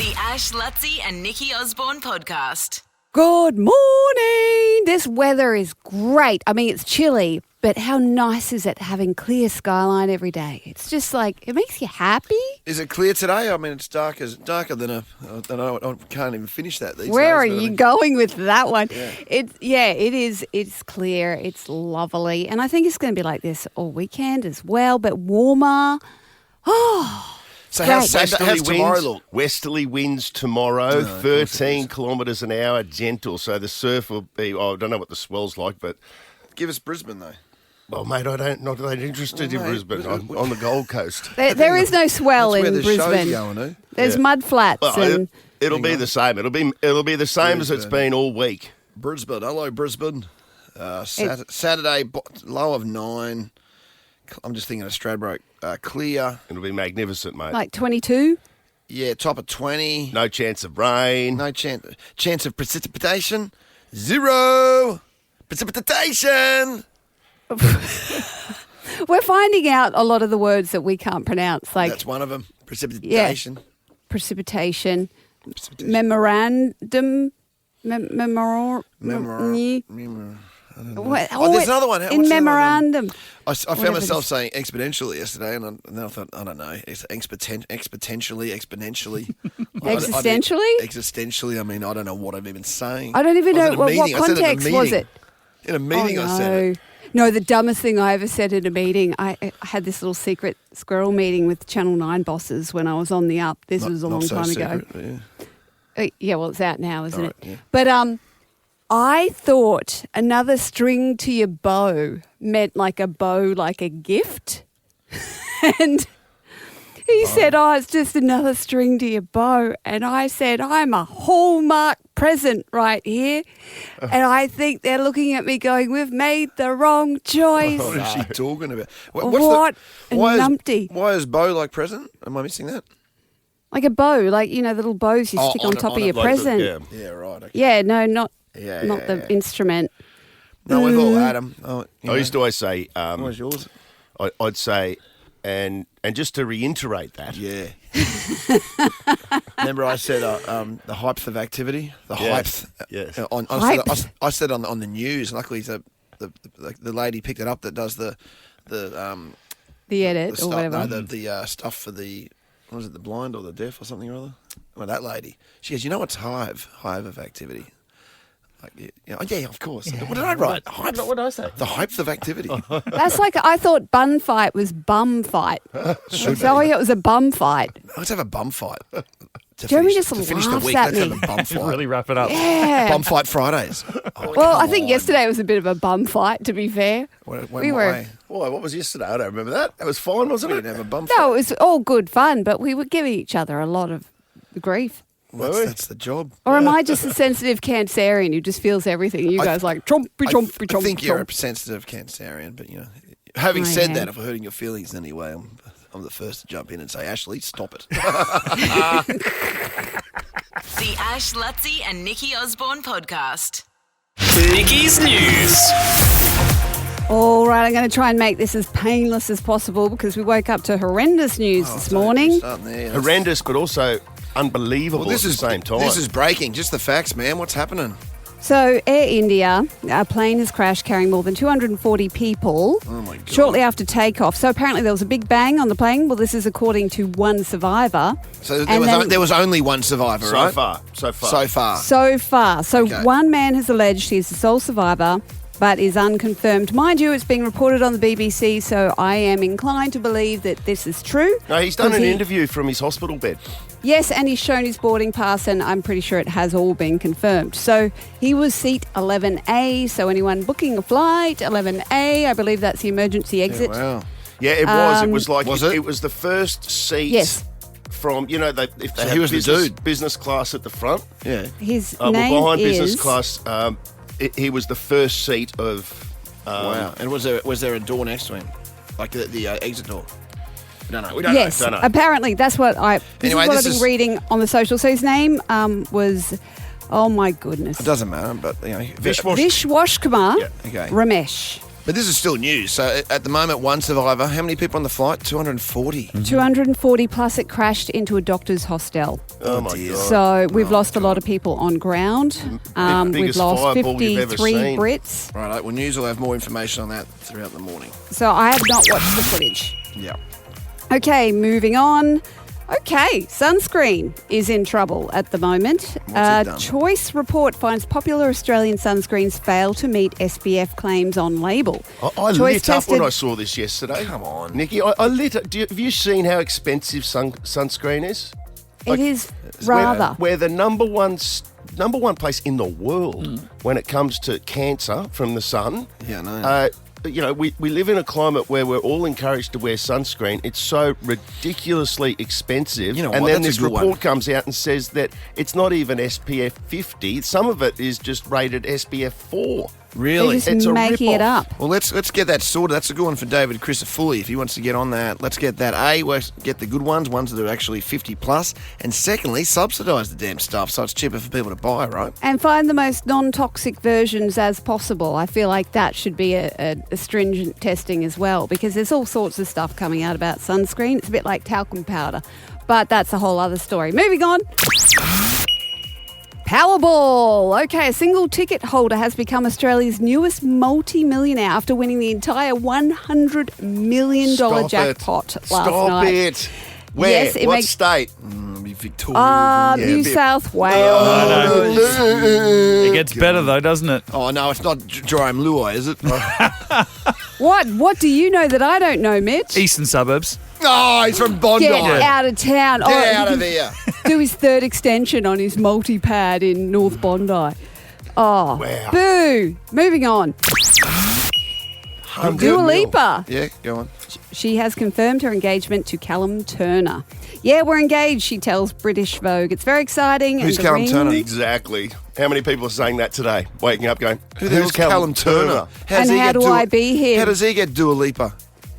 The Ash, Luttsy and Nikki Osborne podcast. Good morning. This weather is great. I mean, it's chilly, but how nice is it having clear skyline every day? It's just like, it makes you happy. Is it clear today? I mean, it's darker than I can't even finish that these days. Where are you going with that one? Yeah. It is. It's clear. It's lovely. And I think it's going to be like this all weekend as well, but warmer. Oh, So great. how's tomorrow look? Westerly winds tomorrow, 13 kilometres an hour, gentle. So the surf will be, I don't know what the swell's like, but... Give us Brisbane, though. Well, mate, not that interested in Brisbane. I'm on the Gold Coast. There is no swell That's in where the show's Brisbane. going, eh? There's mud flats. Well, and it'll be the same. It'll be the same as it's been all week. Brisbane. Hello, Brisbane. Saturday, low of 9. I'm just thinking of Stradbroke. Clear. It'll be magnificent, mate. like 22. Yeah, top of 20. No chance of rain. No chance of precipitation. 0 precipitation. We're finding out a lot of the words that we can't pronounce, like That's one of them. Precipitation. precipitation, memorandum, There's another one. In memorandum. I found myself saying exponentially yesterday, and then I thought, I don't know, it's exponentially. Existentially? I mean, I don't know what I'm even saying. I don't even know what I said it in a context was meeting. it. In a meeting, Oh, I said it. No, the dumbest thing I ever said in a meeting, I had this little secret squirrel meeting with Channel 9 bosses when I was on the up. This was a long time ago. Yeah, well, it's out now, isn't it? Yeah. But I thought another string to your bow meant like a bow, like a gift. And he said, it's just another string to your bow. And I said, I'm a Hallmark present right here. And I think they're looking at me going, we've made the wrong choice. What is she talking about? What a numpty. Why is bow like present? Am I missing that? Like a bow, like, the little bows you stick on top of your present. Yeah, right. Okay. Yeah, no, not Yeah, the instrument. No, we've all had them. I used to always say... What's yours? I'd say... And just to reiterate that... Yeah. Remember I said the height of activity? The height. Yes. I said on the news. Luckily, the lady picked it up that does the edit stuff, or whatever. No, the stuff for the... What was it, the blind or the deaf or something or other? Well, that lady. She goes, what's hive of activity? Like, yeah, of course. Yeah. What did I write? What did I say? The hype of activity. That's like, I thought bun fight was bum fight. So it was a bum fight. Let's have a bum fight. Jeremy just finish the laughs week, at let's me. have a bum fight. Really wrap it up. Yeah. Bum fight Fridays. Well, I think yesterday was a bit of a bum fight, to be fair. Why? What was yesterday? I don't remember that. That was fine, wasn't We it? didn't have a bum fight. No, it was all good fun, but we were giving each other a lot of grief. That's the job. Or am I just a sensitive Cancerian who just feels everything? You guys like chompy, chompy, chompy, I think you're a chomp. sensitive Cancerian, but having said that, if we're hurting your feelings in any way, I'm the first to jump in and say, Ashley, stop it. The Ash, Luttsy and Nikki Osborne podcast. Nikki's News. All right, I'm going to try and make this as painless as possible because we woke up to horrendous news this morning. Horrendous, but also unbelievable at the same time. This is breaking. Just the facts, man. What's happening? So, Air India, a plane has crashed carrying more than 240 people shortly after takeoff. So, apparently there was a big bang on the plane. Well, this is according to one survivor. So, there was only one survivor, so right? So far. So, one man has alleged he's the sole survivor, but is unconfirmed. Mind you, it's being reported on the BBC, so I am inclined to believe that this is true. No, he's done an interview from his hospital bed. Yes, and he's shown his boarding pass, and I'm pretty sure it has all been confirmed. So he was seat 11A, so anyone booking a flight, 11A, I believe that's the emergency exit. Yeah, wow. Yeah, it was. It was like... Was it? It was the first seat... Yes. From, if they he was the business class at the front. Yeah. His Well, name behind is... business class, he was the first seat of... Wow. And was there a door next to him? Like the exit door? We don't know. Yes, Don't know. apparently that's what I've been reading on the social. So his name was, oh my goodness. It doesn't matter, but Vishwash Vishwashkumar Okay. Ramesh. But this is still news. So at the moment, one survivor. How many people on the flight? 240. 240 plus it crashed into a doctor's hostel. Oh, my dear. God. So we've lost a lot of people on ground. We've Biggest lost fireball you've ever 53 seen. Brits. Right, well, news will have more information on that throughout the morning. So I have not watched the footage. Yeah. Okay, moving on. Okay, sunscreen is in trouble at the moment. it done? Choice report finds popular Australian sunscreens fail to meet SPF claims on label. I Choice lit up when tested- I saw this yesterday. Come on. Nikki, I lit up. Have you seen how expensive sunscreen is? It is rather. We're the number one place in the world when it comes to cancer from the sun. Yeah, I know. We live in a climate where we're all encouraged to wear sunscreen. It's so ridiculously expensive. You know and what? then That's this a good report one. comes out and says that it's not even SPF 50. Some of it is just rated SPF 4. Really? They're just making it rip-off. up. Well, let's get that sorted. That's a good one for David Crisafulli if he wants to get on that. Let's get that. Let's get the good ones that are actually 50 plus, and secondly, subsidise the damn stuff so it's cheaper for people to buy, right? And find the most non-toxic versions as possible. I feel like that should be a stringent testing as well, because there's all sorts of stuff coming out about sunscreen. It's a bit like talcum powder, but that's a whole other story. Moving on. Powerball. Okay, a single ticket holder has become Australia's newest multi-millionaire after winning the entire $100 million jackpot last Stop night. it. Where? Yes, it what makes- state? Victoria. New South Wales. It gets better though, doesn't it? Oh, no, it's not Jerome Luai, is it? What do you know that I don't know, Mitch? Eastern suburbs. Oh, he's from Bondi. Get out of town. Get out he of can here. do his third extension on his multi-pad in North Bondi. Oh, Wow. boo. Moving on. Dua Lipa. Yeah, go on. She has confirmed her engagement to Callum Turner. Yeah, we're engaged, she tells British Vogue. It's very exciting. Who's and the Callum ring- Turner? Exactly. How many people are saying that today? Waking up going, Who the hell's Callum Turner? And how do I be here? How does he get Dua Lipa?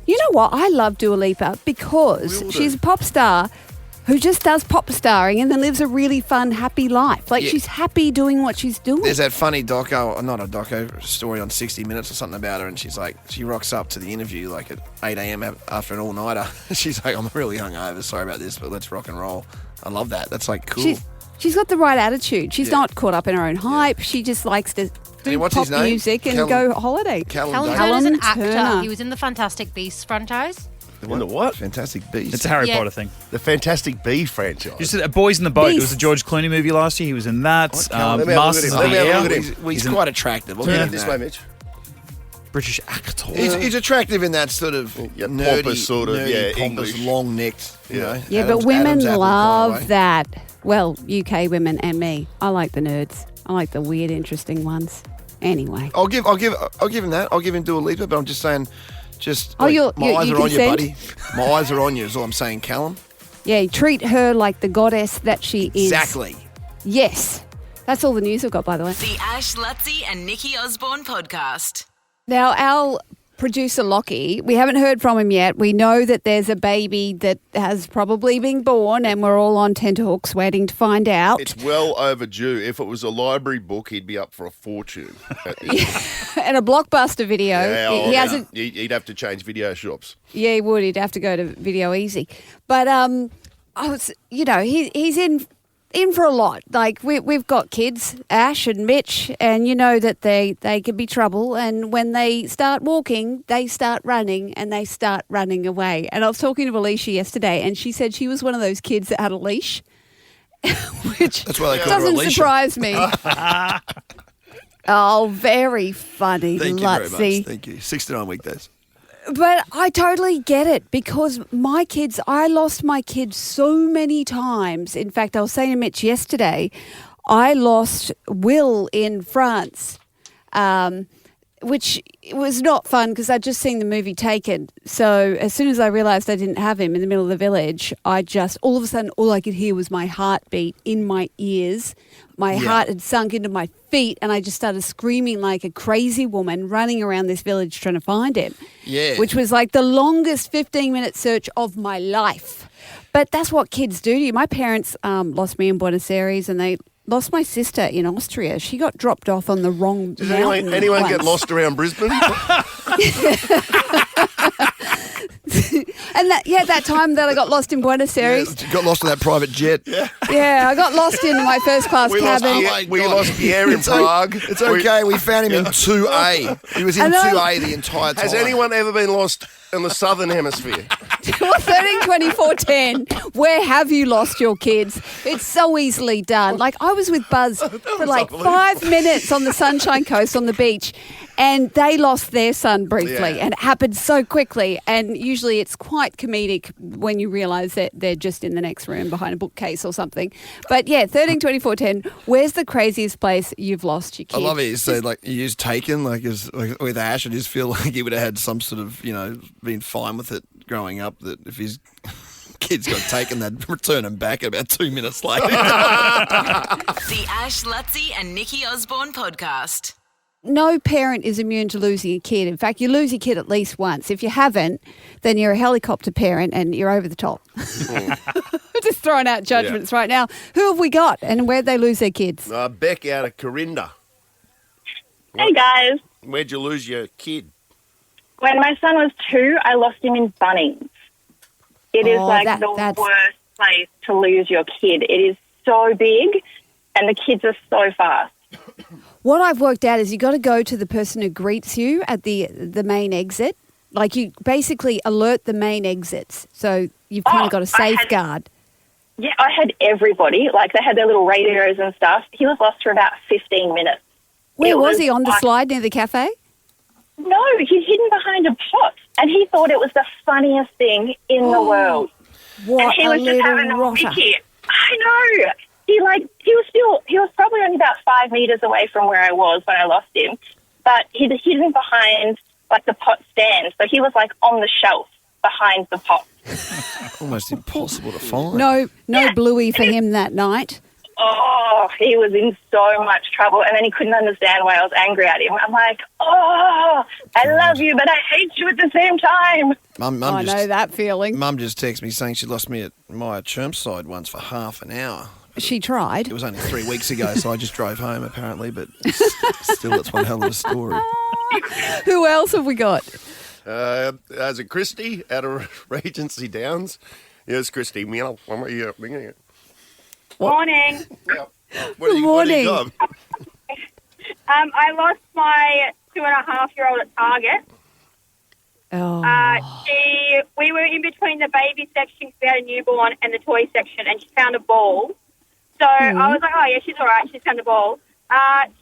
You know what? I love Dua Lipa because We all do. she's a pop star who just does pop starring and then lives a really fun, happy life. Like, Yeah. she's happy doing what she's doing. There's that funny doco story on 60 Minutes or something about her, and she's like, she rocks up to the interview like at 8 a.m. after an all-nighter. She's like, I'm really hungover, sorry about this, but let's rock and roll. I love that. That's like cool. She's got the right attitude. She's Yeah. not caught up in her own hype. She just likes to do what's pop his name? music and Callum- go holiday. Callum Callum Turner. Turner's an Callum actor. Turner. He was in the Fantastic Beasts franchise. in the what? Fantastic Beast. It's a Harry Yeah. Potter thing. The Fantastic Bee franchise. You said Boys in the Boat. It was a Beast. George Clooney movie last year. He was in that. Let me have a look at Masters him. of Let me the have a Air. look at him. He's quite attractive. I'll Yeah. give him This that. way, Mitch. British actor. He's attractive in that sort of Yeah, nerdy, pompous sort of, nerdy, yeah, pompous, English. long-necked. You know, Yeah, Adam's- but women Adam's apple love kind of way. that. Well, UK women and me. I like the nerds. I like the weird, interesting ones. Anyway. I'll give him that. I'll give him Dua Lipa, but I'm just saying, Oh, like, you're- my you eyes are on you, consent? buddy. My eyes are on you. Is all I'm saying, Callum. Yeah, treat her like the goddess that she is. Exactly. Yes. That's all the news I've got, by the way. The Ash, Luttsy and Nikki Osborne podcast. Now, our producer Lachie, we haven't heard from him yet. We know that there's a baby that has probably been born, and we're all on tenterhooks waiting to find out. It's well overdue. If it was a library book, he'd be up for a fortune. And a blockbuster video. Yeah, he hasn't. He'd have to change video shops. Yeah, he would. He'd have to go to Video Easy. But I was, he's in for a lot. Like we've got kids, Ash and Mitch, and you know that they can be trouble. And when they start walking, they start running, and they start running away. And I was talking to Alicia yesterday, and she said she was one of those kids that had a leash, which That's why they call her doesn't Alicia. surprise me. Oh, very funny, Thank you very Luttsy. much. Thank you. 69 weekdays. But I totally get it because I lost my kids so many times. In fact, I was saying to Mitch yesterday, I lost Will in France, which was not fun because I'd just seen the movie Taken. So as soon as I realised I didn't have him in the middle of the village, all of a sudden, all I could hear was my heartbeat in my ears. My heart had sunk into my feet, and I just started screaming like a crazy woman, running around this village trying to find him. Yeah. Which was like the longest 15-minute search of my life. But that's what kids do to you. My parents lost me in Buenos Aires, and they lost my sister in Austria. She got dropped off on the wrong Does mountain anyone once. get lost around Brisbane? And that time that I got lost in Buenos Aires. Yeah, got lost in that private jet. Yeah, I got lost in my first class cabin. We lost Pierre in Prague. It's okay. We found him in 2A. He was in 2A the entire time. Has anyone ever been lost in the southern hemisphere? Well, 13, 24, 10. Where have you lost your kids? It's so easily done. Like, I was with Buzz for like 5 minutes on the Sunshine Coast on the beach, and they lost their son briefly, and it happened so quickly. And usually it's quite comedic when you realise that they're just in the next room behind a bookcase or something. But yeah, 13, 24, 10. Where's the craziest place you've lost your kid? I love it. You said, like, you used Taken, like with Ash. I just feel like he would have had some sort of, been fine with it growing up, that if his kids got taken, they'd return him back about 2 minutes later. The Ash, Luttsy and Nikki Osborne podcast. No parent is immune to losing a kid. In fact, you lose your kid at least once. If you haven't, then you're a helicopter parent and you're over the top. Just throwing out judgments right now. Who have we got and where'd they lose their kids? Beck out of Corinda. Hey, guys. Where'd you lose your kid? When my son was 2, I lost him in Bunnings. It is the worst place to lose your kid. It is so big and the kids are so fast. What I've worked out is you got to go to the person who greets you at the main exit. Like, you basically alert the main exits. So you've kind of got a safeguard. I had everybody. Like, they had their little radios and stuff. He was lost for about 15 minutes. Where was he? On the slide near the cafe? No, he's hidden behind a pot. And he thought it was the funniest thing in the world. What and he a was just little having a rotter. wiki. I know. He was probably only about 5 meters away from where I was when I lost him. But he'd hidden behind, like, the pot stand. So he was, like, on the shelf behind the pot. Almost impossible to find. No Bluey for him that night. Oh, he was in so much trouble, and then he couldn't understand why I was angry at him. I'm like, I love you, but I hate you at the same time. I know that feeling. Mum just texted me saying she lost me at my Chermside once for half an hour. She tried. It was only 3 weeks ago, so I just drove home apparently, but still it's one hell of a story. Who else have we got? As a Christy out of Regency Downs. Yes, Christy. Morning. Good morning. I lost my 2.5-year-old at Target. We were in between the baby section, we had a newborn, and the toy section, and she found a ball. So I was like, oh, yeah, she's all right. She's found the ball.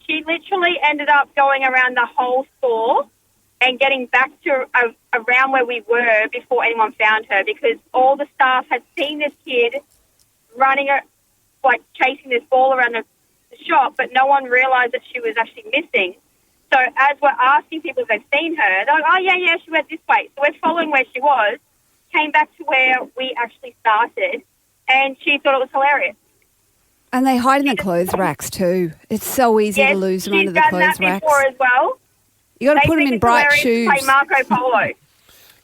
She literally ended up going around the whole store and getting back to around where we were before anyone found her, because all the staff had seen this kid running, like, chasing this ball around the shop, but no one realised that she was actually missing. So as we're asking people if they've seen her, they're like, oh, yeah, she went this way. So we're following where she was, came back to where we actually started, and she thought it was hilarious. And they hide in the clothes racks too. It's so easy to lose them under the clothes racks. She's done that before as well. You got to put them in bright shoes. Play Marco Polo.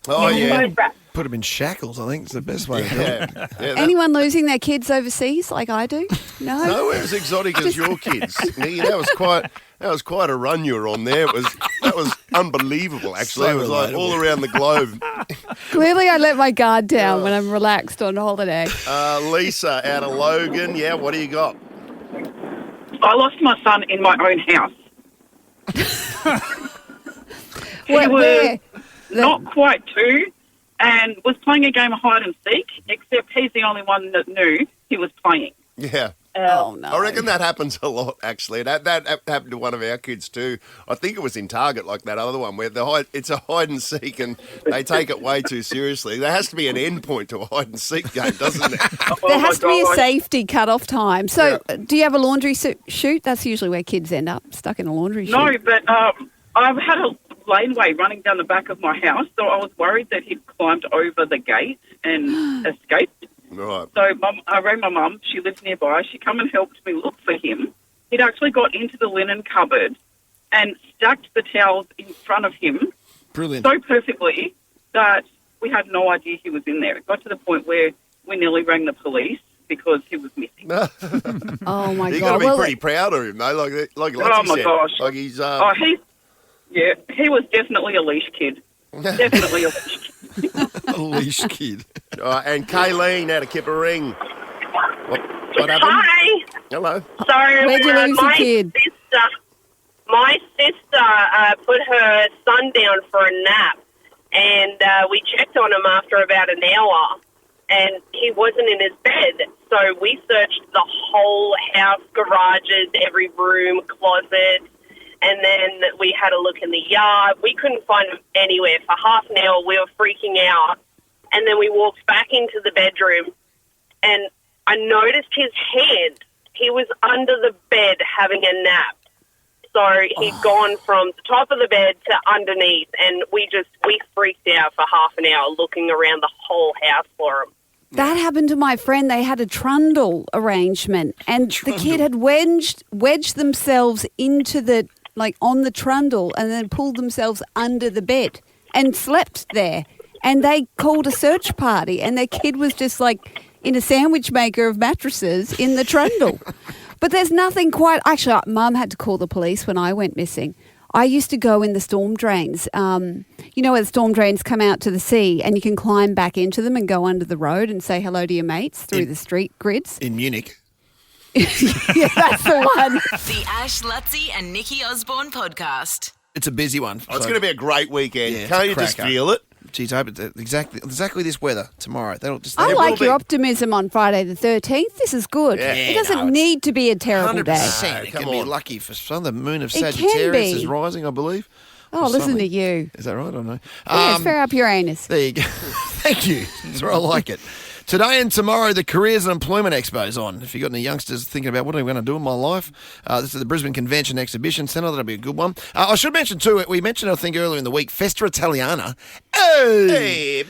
Oh, yeah. Put them in shackles, I think, is the best way to do it. Anyone losing their kids overseas like I do? No. Nowhere as exotic as your kids. Nikki, that was quite a run you were on there. That was unbelievable, actually. So it was like relatable. all around the globe. Clearly I let my guard down when I'm relaxed on holiday. Lisa out of Logan. Yeah, what do you got? I lost my son in my own house. He was not quite 2 and was playing a game of hide and seek, except he's the only one that knew he was playing. Yeah. Oh, no. I reckon that happens a lot, actually. That happened to one of our kids too. I think it was in Target, like that other one, where it's a hide and seek and they take it way too seriously. There has to be an end point to a hide and seek game, doesn't there? There has to be a safety cut-off time. So do you have a laundry chute? That's usually where kids end up, stuck in a laundry chute. No, but I've had a laneway running down the back of my house, so I was worried that he'd climbed over the gate and escaped. Right. So I rang my mum. She lives nearby. She come and helped me look for him. He'd actually got into the linen cupboard and stacked the towels in front of him. Brilliant. So perfectly that we had no idea he was in there. It got to the point where we nearly rang the police, because he was missing. Oh, my You God. got to be Well, pretty proud of him, though. Like Oh, Luttsy my said. gosh. Like he's. He was definitely a leash kid. Definitely a leash kid. A leash kid. And Kayleen out of Kippering. What happened? Hi. Hello. So Where'd you lose your my kid? sister put her son down for a nap, and we checked on him after about an hour, and he wasn't in his bed. So we searched the whole house, garages, every room, closet, and then we had a look in the yard. We couldn't find him anywhere. For half an hour, we were freaking out, and then we walked back into the bedroom, and I noticed his hand. He was under the bed having a nap. So he'd gone from the top of the bed to underneath, and we freaked out for half an hour looking around the whole house for him. That happened to my friend. They had a trundle arrangement, and the kid had wedged themselves into the, like, on the trundle, and then pulled themselves under the bed and slept there. And they called a search party, and their kid was just like in a sandwich maker of mattresses in the trundle. But there's nothing quite... Actually, Mum had to call the police when I went missing. I used to go in the storm drains. You know where the storm drains come out to the sea, and you can climb back into them and go under the road and say hello to your mates through the street grids? In Munich. Yeah, that's the one. The Ash, Luttsy and Nikki Osborne podcast. It's a busy one. Oh, it's going to be a great weekend. Yeah, it's Can't a you just cracker. feel it? Geez, I hope it's exactly this weather tomorrow. I like your optimism on Friday the 13th. This is good. Yeah, it doesn't need to be a terrible 100%. day. It can be lucky for some. The moon of It can Sagittarius be. is rising, I believe. Oh, Or listen something. to you. Is that right? I don't know. Yeah, it's fair up your anus. There you go. Thank you. That's where I like it. Today and tomorrow, the Careers and Employment Expo is on. If you've got any youngsters thinking about what am I going to do in my life, this is the Brisbane Convention Exhibition Centre. That'll be a good one. I should mention too, we mentioned, I think, earlier in the week, Festa Italiana. Hey,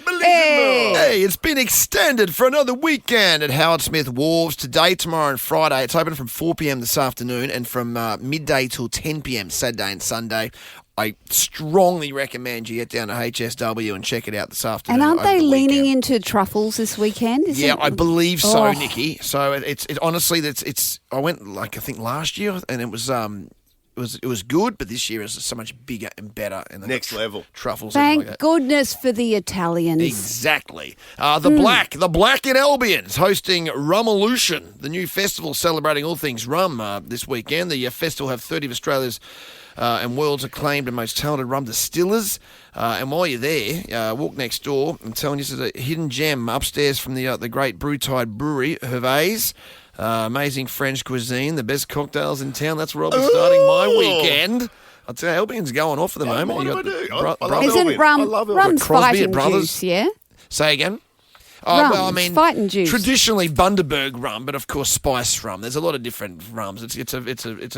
it's been extended for another weekend at Howard Smith Wharves today, tomorrow and Friday. It's open from 4 p.m. this afternoon and from midday till 10 p.m. Saturday and Sunday. I strongly recommend you get down to HSW and check it out this afternoon. And aren't over they the leaning weekend. into truffles this weekend? Yeah, I believe so, Oh. Nikki. So it's honestly it's. I went I think last year, and it was good, but this year is so much bigger and better. And they've Next got level. truffles. and Thank like that. goodness for the Italians. Exactly. The Black in Albion's hosting Rumolution, the new festival celebrating all things rum this weekend. The festival have 30 of Australia's and world's acclaimed and most talented rum distillers. And while you're there, walk next door. I'm telling you, this is a hidden gem upstairs from the great Brewtide Brewery, Hervey's. Amazing French cuisine, the best cocktails in town. That's where I'll be starting my weekend. I'll tell you, Albion's going off at the moment. what You do I got do? the I love Isn't Albion. rum I love Albion. rum's Crosby fighting and Brothers. juice, yeah? Say again? Rum's fighting juice. Traditionally Bundaberg rum, but of course spice rum. There's a lot of different rums. It's a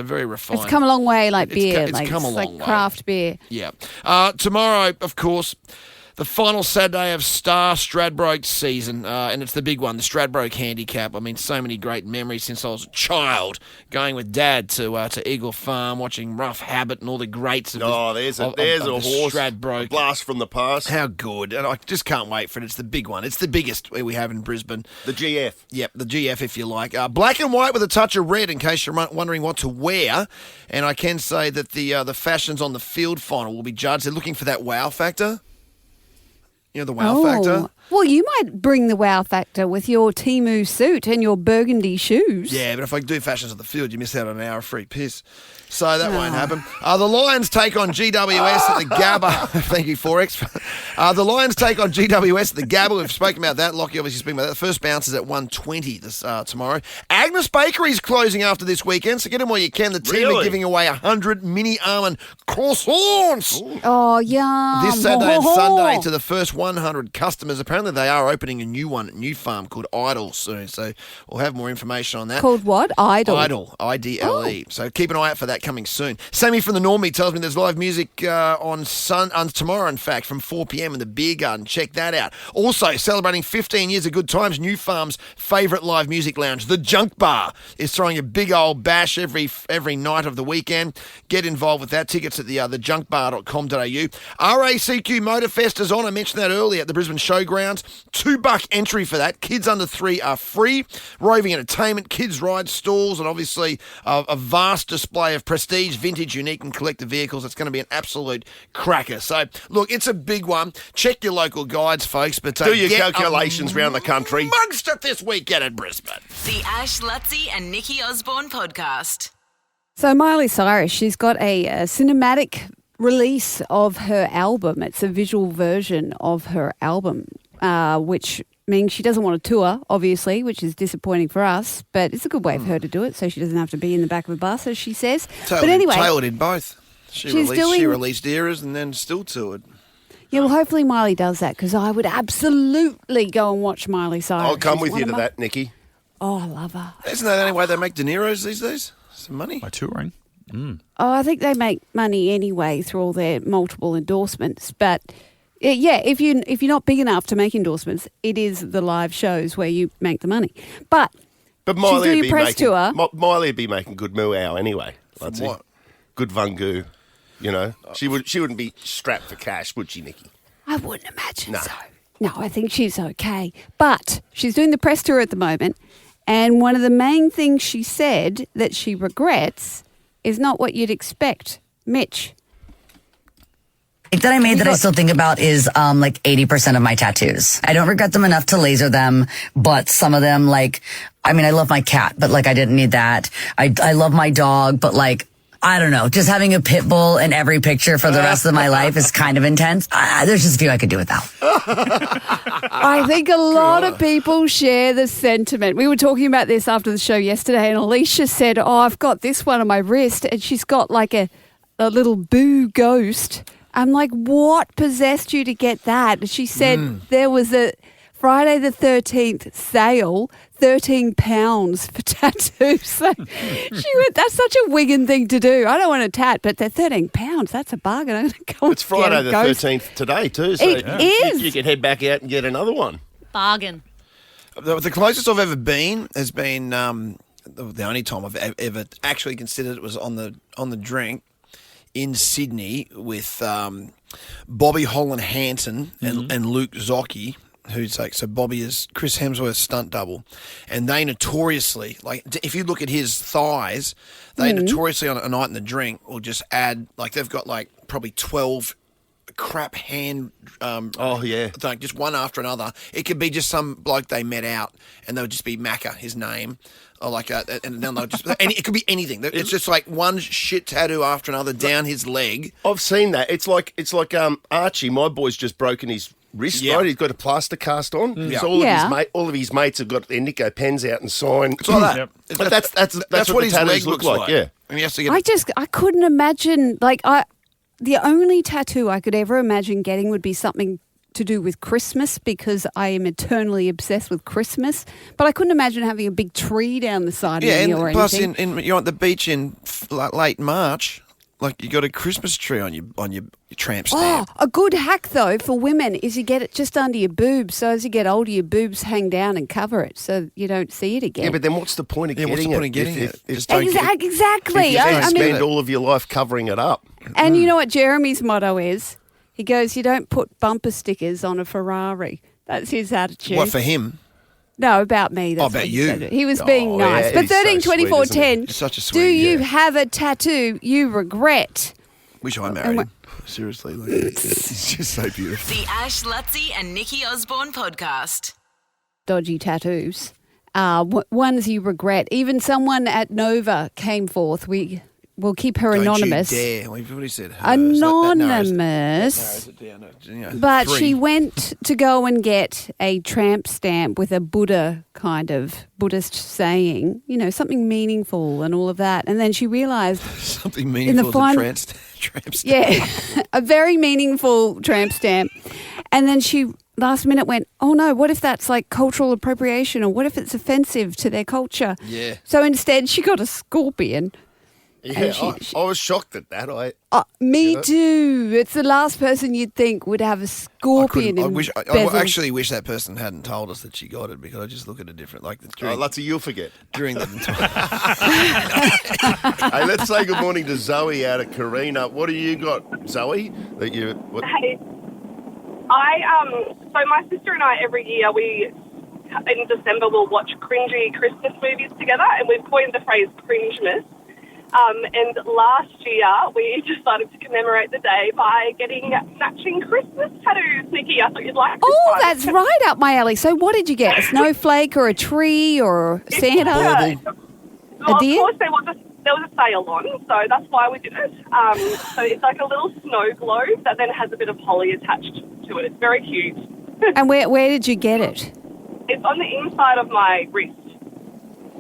very refined. It's come a long way, like It's beer. it's come a long like way. craft beer. Yeah. Tomorrow, of course, the final Saturday of Star Stradbroke season, and it's the big one, the Stradbroke Handicap. I mean, so many great memories since I was a child, going with Dad to Eagle Farm, watching Rough Habit and all the greats of There's a the horse. Stradbroke. A blast from the past. How good. And I just can't wait for it. It's the big one. It's the biggest we have in Brisbane. The GF. Yep, the GF if you like. Black and white with a touch of red in case you're wondering what to wear. And I can say that the fashions on the field final will be judged. They're looking for that wow factor. You know, the wow factor? Well, you might bring the wow factor with your Temu suit and your burgundy shoes. Yeah, but if I do fashions on the field, you miss out on an hour of free piss. So that won't happen. The Lions take on GWS at the Gabba. Thank you, Forex. The Lions take on GWS at the Gabba. We've spoken about that. Lachie obviously speaking about that. The first bounce is at 1:20 this tomorrow. Agnes Bakery's closing after this weekend, so get them while you can. The team are giving away 100 mini almond croissants. Oh, yum. This Saturday and Sunday to the first 100 customers. Apparently they are opening a new one at New Farm called Idle soon, so we'll have more information on that. Called what? Idle. Idle, IDLE. So keep an eye out for that coming soon. Sammy from the Normie tells me there's live music on tomorrow, in fact, from 4 p.m. in the Beer Garden. Check that out. Also, celebrating 15 years of good times, New Farm's favourite live music lounge, the Junk Bar, is throwing a big old bash every night of the weekend. Get involved with that. Tickets at thejunkbar.com.au. RACQ Motorfest is on. I mentioned that earlier at the Brisbane Showground. £2. $2 entry for that. Kids under 3 are free. Roving entertainment, kids rides, stalls, and obviously a vast display of prestige, vintage, unique, and collector vehicles. It's going to be an absolute cracker. So, look, it's a big one. Check your local guides, folks. But do your calculations around the country. Amongst it this weekend in Brisbane. The Ash, Luttsy and Nikki Osborne podcast. So Miley Cyrus, she's got a cinematic release of her album. It's a visual version of her album, which means she doesn't want to tour, obviously, which is disappointing for us, but it's a good way for her to do it so she doesn't have to be in the back of a bus, as she says. But anyway, Taylor did both. She released Eras and then still toured. Yeah, well, hopefully Miley does that, because I would absolutely go and watch Miley Cyrus. I'll come with you to that, Nikki. Oh, I love her. Isn't that the only way they make De Niro's these days? Some money. By touring. Oh, I think they make money anyway through all their multiple endorsements. But yeah, if you're not big enough to make endorsements, it is the live shows where you make the money. But Miley she's doing a press tour. Miley would be making good moow anyway. Luttsy. What? Good vungu. You know, she wouldn't be strapped for cash, would she, Nikki? I wouldn't imagine No. so. No, I think she's okay. But she's doing the press tour at the moment, and one of the main things she said that she regrets is not what you'd expect. Mitch. That I made that I still think about is like 80% of my tattoos. I don't regret them enough to laser them, but some of them, like, I mean, I love my cat, but like I didn't need that. I love my dog, but like, I don't know, just having a pit bull in every picture for the rest of my life is kind of intense. There's just a few I could do without. I think a lot of people share the sentiment. We were talking about this after the show yesterday, and Alicia said, I've got this one on my wrist, and she's got like a little boo ghost. I'm like, what possessed you to get that? She said there was a Friday the 13th sale, £13 for tattoos. So she went, that's such a Wigan thing to do. I don't want a tat, but they're £13. That's a bargain. I'm going to go It's Friday the 13th today too, so It is. you can head back out and get another one. Bargain. The closest I've ever been has been the only time I've ever actually considered it was on the drink in Sydney with Bobby Holland Hanson and Luke Zocchi. Who's like, so Bobby is Chris Hemsworth's stunt double, and they notoriously, like, if you look at his thighs, they notoriously on a night in the drink will just add, like, they've got like probably 12 crap hand like just one after another. It could be just some bloke they met out and they would just be Macca, his name, or like and then they'll just it could be anything. It's just like one shit tattoo after another down his leg. I've seen that. It's like Archie, my boy's just broken his wrist, right? He's got a plaster cast on. So all of his mates have got their Nico pens out and signed. It's like that. But that's what his tattoos look like. Yeah. And he has to get I couldn't imagine, like, the only tattoo I could ever imagine getting would be something to do with Christmas, because I am eternally obsessed with Christmas. But I couldn't imagine having a big tree down the side of me or plus anything. you're at the beach in late March, like you got a Christmas tree on your tramp stamp. Oh, a good hack though for women is you get it just under your boobs, so as you get older, your boobs hang down and cover it, so you don't see it again. Yeah, but then what's the point of getting it? What's the point of getting it? Exactly. If you spend all of your life covering it up. And you know what Jeremy's motto is? He goes, you don't put bumper stickers on a Ferrari. That's his attitude. What, for him? No, about me. That's about what you. He said. He was being nice. yeah, But he's so 13, 24, sweet, isn't he? 10, He's such a sweet, do you have a tattoo you regret? Wish I married him. Seriously. Like, it's just so beautiful. The Ash, Luttsy and Nikki Osborne podcast. Dodgy tattoos. Ones you regret. Even someone at Nova came forth. We'll keep her anonymous. Don't you dare. We've already said her. Anonymous. But she went to go and get a tramp stamp with a Buddha kind of Buddhist saying, you know, something meaningful and all of that. And then she realised something meaningful as a tramp stamp. Yeah, a very meaningful tramp stamp. And then she last minute went, oh no, what if that's like cultural appropriation, or what if it's offensive to their culture? Yeah. So instead she got a scorpion. Yeah, I was shocked at that. Me too. It's the last person you'd think would have a scorpion. I actually wish that person hadn't told us that she got it, because I just look at it different. Like Luttsy, you'll forget. During the Hey, let's say good morning to Zoe out at Carina. What do you got, Zoe? Hey. So my sister and I, every year, in December, we'll watch cringy Christmas movies together, and we've coined the phrase cringemas. And last year, we decided to commemorate the day by getting matching Christmas tattoos. Nikki, I thought you'd like this Oh, one. that's right up my alley. So what did you get? A snowflake or a tree or Santa? Well, of course, there was a sale on, so that's why we did it. So it's like a little snow globe that then has a bit of holly attached to it. It's very cute. And where did you get it? It's on the inside of my wrist.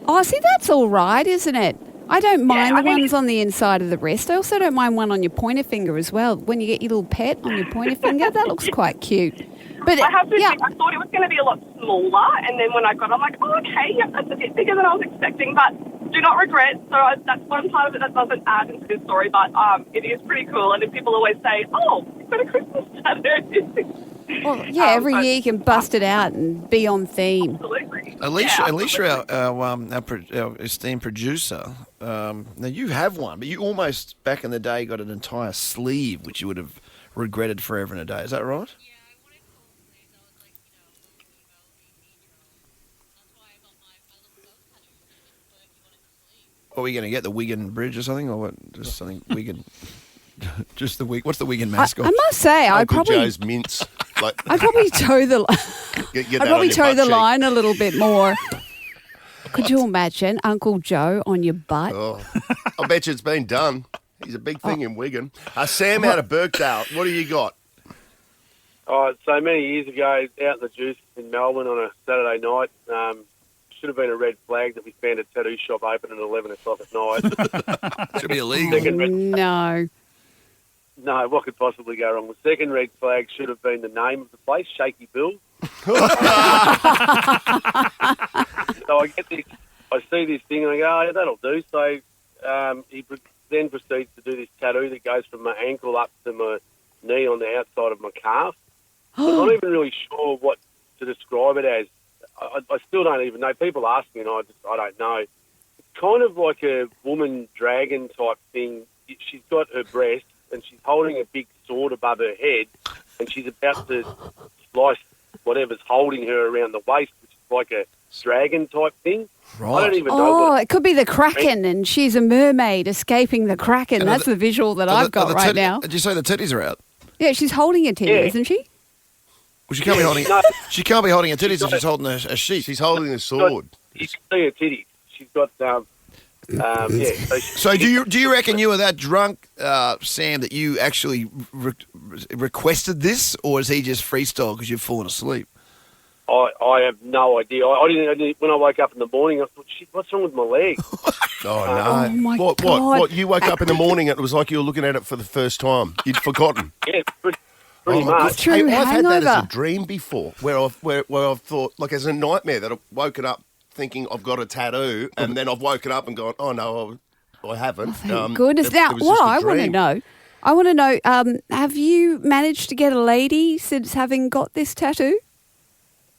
Oh, see, that's all right, isn't it? I don't mind I the mean, ones on the inside of the wrist. I also don't mind one on your pointer finger as well. When you get your little pet on your pointer finger, that looks quite cute. But I have to admit, I thought it was going to be a lot smaller, and then when I got it, I'm like, oh, okay, yeah, that's a bit bigger than I was expecting, but do not regret. So that's one part of it that doesn't add into this story, but it is pretty cool, and then people always say, oh, you've got a Christmas tattoo. Well, yeah, every year you can bust it out and be on theme. Absolutely. Alicia, our esteemed producer, now you have one, but you almost, back in the day, got an entire sleeve, which you would have regretted forever and a day. Is that right? What are we going to get? The Wigan Bridge or something? Or what? Just something Wigan. Just the Wigan. What's the Wigan mascot? I must say, I'd probably Joe's mints. Like, I'd probably toe the get I'd that probably on your toe butt the cheek. line a little bit more. Could you imagine Uncle Joe on your butt? Oh, I bet you it's been done. He's a big thing in Wigan. Sam out of Birkdale, what do you got? Oh, so many years ago, out in the juice in Melbourne on a Saturday night, should have been a red flag that we found a tattoo shop open at 11 o'clock at night. Should be illegal. No. No, what could possibly go wrong? The second red flag should have been the name of the place, Shaky Bill. So I get this, I see this thing and I go, oh, yeah, that'll do. So he then proceeds to do this tattoo that goes from my ankle up to my knee on the outside of my calf. I'm not even really sure what to describe it as. I still don't even know. People ask me and I don't know. It's kind of like a woman dragon type thing. She's got her breast and she's holding a big sword above her head and she's about to slice whatever's holding her around the waist, which is like a dragon type thing. Right. I don't even know. Oh, it could be the Kraken and she's a mermaid escaping the Kraken. That's the visual that I've got right now. Did you say the titties are out? Yeah, she's holding a titty, isn't she? Well, she can't be holding. She can't be holding her titties if she's holding a sheet. She's holding a sword. You can see her titties. She's got yeah. So do you reckon you were that drunk, Sam, that you actually requested this, or is he just freestyle because you've fallen asleep? I have no idea. I didn't. When I woke up in the morning, I thought, shit, what's wrong with my leg? Oh, no. Oh, my What? God. You woke up in the morning and it was like you were looking at it for the first time. You'd forgotten. Yeah, pretty Oh, my much. God. True Hey, I've had that as hangover. a dream before, where I've thought, like as a nightmare, that I've woken up thinking I've got a tattoo, and then I've woken up and gone, oh no, I haven't. Thank goodness. It Now, was what just a I want to dream. know, have you managed to get a lady since having got this tattoo?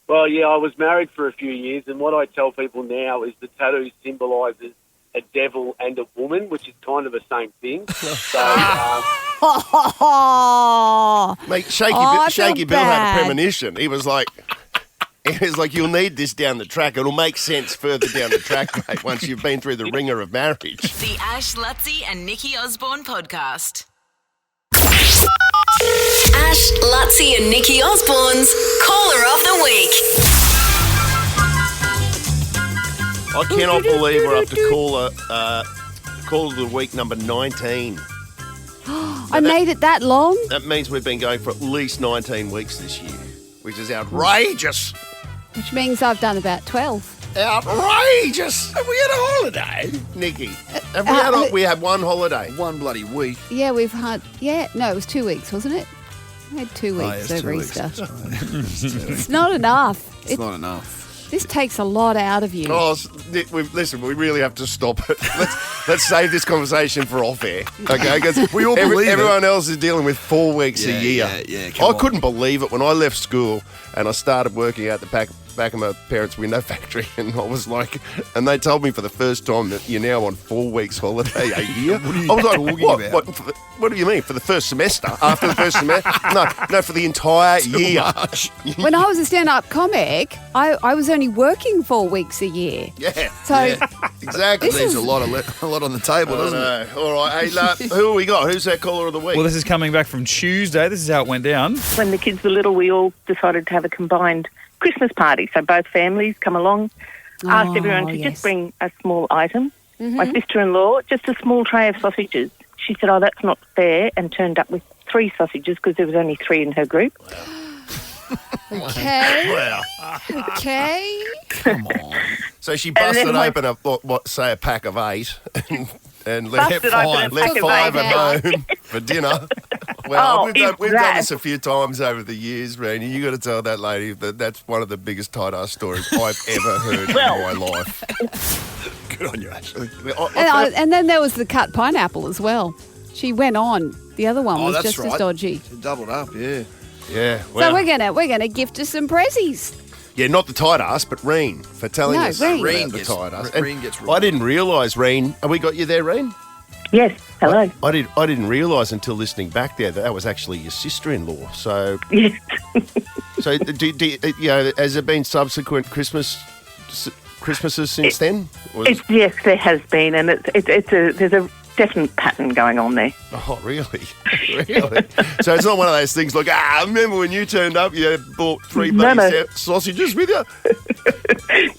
Well, yeah, I was married for a few years, and what I tell people now is the tattoo symbolises a devil and a woman, which is kind of the same thing. So, Mate, Shaky Bill had a premonition. He was like, you'll need this down the track. It'll make sense further down the track, mate, once you've been through the ringer of marriage. The Ash, Luttsy and Nikki Osborne podcast. Ash, Luttsy and Nikki Osborne's Caller of the Week. I cannot believe we're up to Caller of the Week number 19. I made it that long? That means we've been going for at least 19 weeks this year, which is outrageous. Which means I've done about 12. Outrageous! Have we had a holiday, Nikki? We had one holiday. One bloody week. Yeah, we've had, it was 2 weeks, wasn't it? We had 2 weeks yes, over 2 weeks. Easter. It's It's not enough. It's not enough. This takes a lot out of you. Oh, listen, we really have to stop it. Let's save this conversation for off air, okay? Because We all believe it. everyone else is dealing with 4 weeks a year. Yeah, come I on. couldn't believe it when I left school and I started working out the back of my parents' window factory, and I was like, and they told me for the first time that you're now on 4 weeks holiday a year. I was like, what do you mean? For the first semester? After the first semester? No, for the entire year. When I was a stand-up comic, I was only working 4 weeks a year. Yeah. So exactly. There's a lot on the table, doesn't it? All right. Hey, who have we got? Who's our caller of the week? Well, this is coming back from Tuesday. This is how it went down. When the kids were little, we all decided to have a combined Christmas party. So both families come along, asked everyone to just bring a small item. Mm-hmm. My sister-in-law, just a small tray of sausages. She said, that's not fair, and turned up with 3 sausages because there was only 3 in her group. Okay. Wow. Okay. Come on. So she busted open a pack of 8 and left 5 at home for dinner. Well, we've done this a few times over the years, Randy. You got to tell that lady that that's one of the biggest tight-ass stories I've ever heard in my life. Good on you, Ashley. And then there was the cut pineapple as well. She went on. The other one was just as dodgy. She doubled up, yeah. Yeah. So we're gonna gift her some prezzies. Yeah, not the tight ass, but Reen for telling us Reen about the gets, tight ass. Reen gets I didn't realise, Reen. Have we got you there, Reen? Yes. Hello. I didn't realise until listening back there that was actually your sister-in-law. So, yes. So, has there been subsequent Christmases since then? Yes, there has been, and there's a definite pattern going on there. Oh, really? Really? So it's not one of those things like, I remember when you turned up, you bought 3 sausages with you?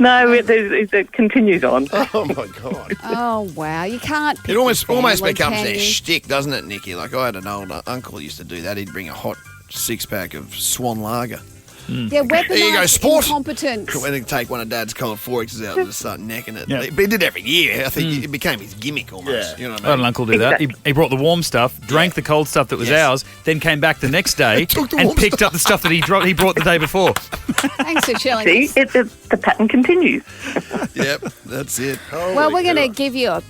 No, it continues on. Oh, my God. Oh, wow. You can't pick It almost becomes can their you? shtick, doesn't it, Nicky? Like, I had an old uncle who used to do that. He'd bring a hot 6-pack of Swan Lager. Yeah, weaponized There you go, sport. incompetence. When he'd take one of Dad's coloured forks out and just start necking it. Yeah. But he did it every year. I think it became his gimmick almost. Yeah. You know what I I had mean? an uncle do that. He brought the warm stuff, drank the cold stuff that was ours, then came back the next day and picked up the stuff that he brought the day before. Thanks for sharing See, this. the pattern continues. Yep, that's it. Well, we're going to give you a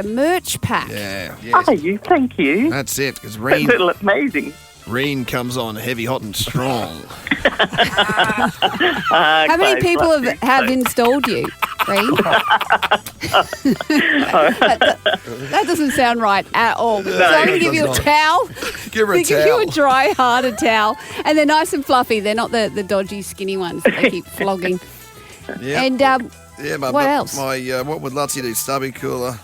merch pack. Yeah. Yes. Thank you. That's it, because That's amazing. Reen comes on heavy, hot and strong. How many people have installed you, Reen? that doesn't sound right at all. So I'm going to give you a towel. Give her a Give towel. you a dry, harder towel. And they're nice and fluffy. They're not the dodgy, skinny ones that they keep flogging. Yeah. And what else? What would Luttsy do? Stubby cooler.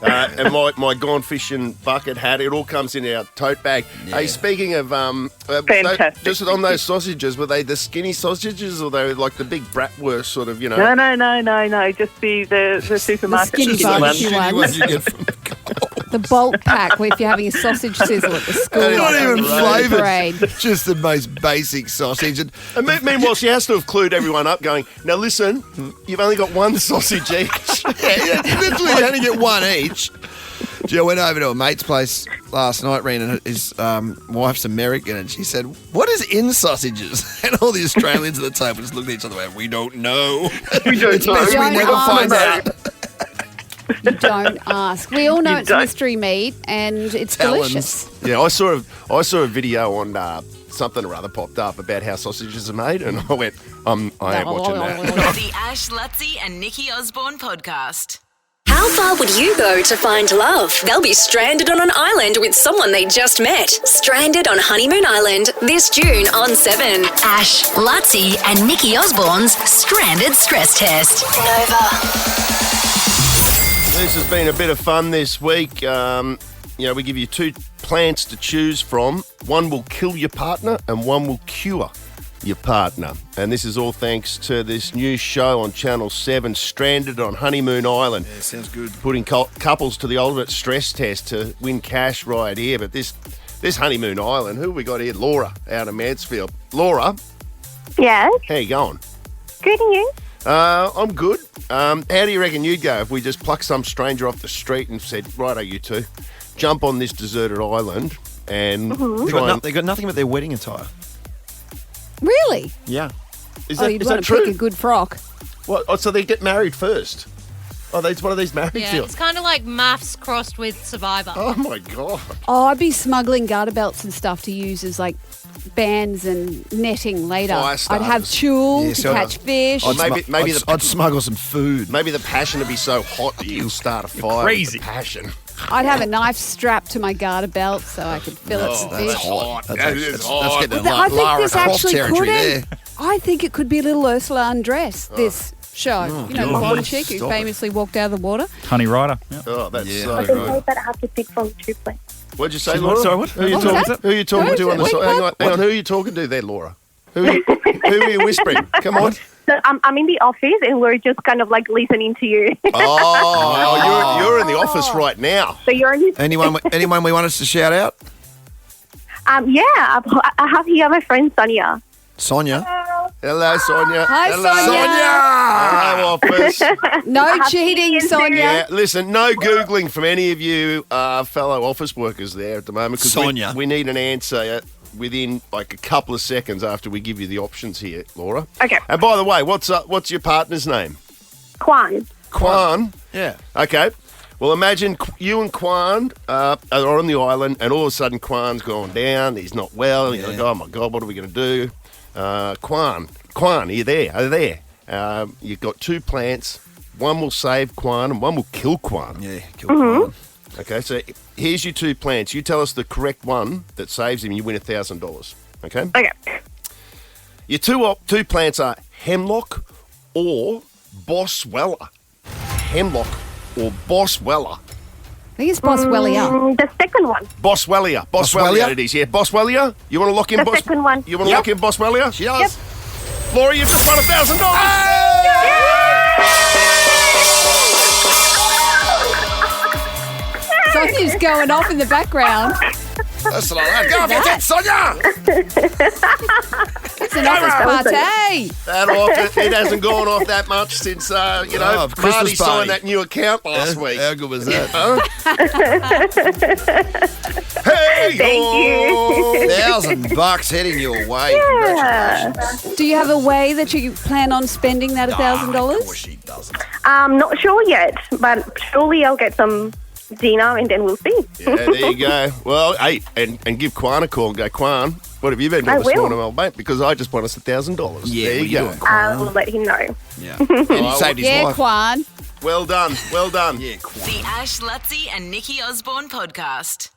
And my gone fishing bucket hat, it all comes in our tote bag. Yeah. Hey, speaking of, Fantastic. just on those sausages, were they the skinny sausages or they were like the big bratwurst sort of, No. Just the supermarket skinny barbecue Shitty ones. ones you get from The bulk pack where if you're having a sausage sizzle at the school. not even parade. flavoured. Just the most basic sausage. And meanwhile, she has to have clued everyone up going, now listen, you've only got 1 sausage each. Literally, you only get 1 each. Gee, I went over to a mate's place last night, Reen, and his wife's American, and she said, "What is in sausages?" And all the Australians at the table just looked at each other and went, "We don't know." It's best we never find out. You don't ask. We all know it's mystery meat and it's delicious. Yeah, I saw a video on something or other popped up about how sausages are made, and I went, I ain't watching that. The Ash, Luttsy and Nikki Osborne podcast. How far would you go to find love? They'll be stranded on an island with someone they just met. Stranded on Honeymoon Island this June on 7. Ash, Luttsy and Nikki Osborne's Stranded Stress Test. Nova. This has been a bit of fun this week. We give you 2 plants to choose from. One will kill your partner and one will cure your partner. And this is all thanks to this new show on Channel 7, Stranded on Honeymoon Island. Yeah, sounds good. Putting couples to the ultimate stress test to win cash right here. But this Honeymoon Island, who have we got here? Laura out of Mansfield. Laura, Yes. how you going? Good, and you? I'm good. How do you reckon you'd go if we just plucked some stranger off the street and said, righto, you two, jump on this deserted island and They got nothing but their wedding attire. Really? Yeah. Is you'd want to true? pick a good frock. What? Oh, so they get married first? Oh, it's one of these marriage Yeah, deals. it's kind of like maths crossed with Survivor. Oh, my God. Oh, I'd be smuggling garter belts and stuff to use as like bands and netting later. Fire I'd have starters. tulle Yeah, to so catch fish. I'd smuggle some food. Maybe the passion would be so hot that you'll start a fire. Crazy. With the passion. I'd have a knife strapped to my garter belt so I could fill it with That's fish. hot. That is hot. That's getting I think Lara this Croft actually territory could there. end. I think it could be a little Ursula Andress, this show. You know, the God. blonde chick who Stop it. famously walked out of the water. Honey Rider. Yeah. Oh, that's Yeah. so I great. that I have to pick from 2 places. What'd you say, She's Laura? what? Sorry, what? Who are you What was talking? that? Who are you talking to on the Wait, side? Hang on. Who are you talking to there, Laura? Who are you whispering? Come on. So I'm in the office and we're just kind of like listening to you. Oh, you're in the office right now. So you're in Anyone we want us to shout out? yeah, I have here my friend Sonia. Sonia. Hello, Sonia. Hi, Hello. Sonia. Hello, office. No cheating, Sonia. Yeah, listen, no Googling from any of you fellow office workers there at the moment. 'Cause Sonia. We need an answer within like a couple of seconds after we give you the options here, Laura. Okay. And by the way, what's your partner's name? Kwan. Kwan. Yeah. Okay. Well, imagine you and Kwan are on the island, and all of a sudden Kwan's gone down. He's not well. And you're like, oh my God, what are we going to do? Kwan, are you there? Are you there? You've got 2 plants. One will save Kwan and one will kill Kwan. Yeah, kill Kwan. Okay, so here's your 2 plants. You tell us the correct one that saves him, you win $1,000. Okay? Okay. Your 2 plants are hemlock or boswellia. Hemlock or boswellia. I think it's Boswellia. The second one. Boswellia. Boswellia? It is, yeah. Boswellia? You want to lock in The second one. You want to lock in Boswellia? She does. Laura, you've just won $1,000. Sonia's going off in the background. That's like that. Go off your tits, Sonia! It's an office party. That off, it hasn't gone off that much since, Christmas Marty party. signed that new account last week. How good was that? Hey, Thank you. $1,000 heading your way. Congratulations. Do you have a way that you plan on spending that Of $1,000? course she doesn't. Not sure yet, but surely I'll get some dinner and then we'll see. Yeah, there you go. Well, hey, and give Kwan a call and go, Kwan, what have you been doing I this will. morning, old mate? Because I just won us $1,000. Yeah, there what you are go. you doing? I will let him know. Yeah. And he saved his Yeah, life. Kwan. Well done. Yeah, Kwan. The Ash, Luttsy and Nikki Osborne podcast.